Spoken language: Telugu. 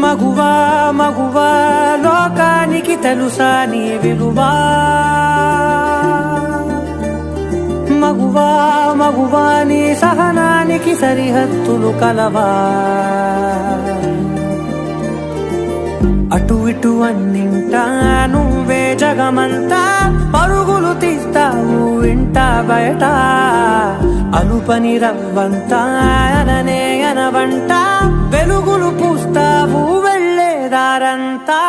మగువా మగువా లోకానికి తెలుసా నీ విలువా మగువా మగువా నీ సహనానికి సరిహద్దులు కలవా అటు ఇటు అన్నింటా నువ్వే జగమంతా పరుగులు తీస్తావు ఇంట బయట అలుపని రవ్వంతా అననే అనవంట వెలుగులు పూస్తావు వెళ్ళేదారంతా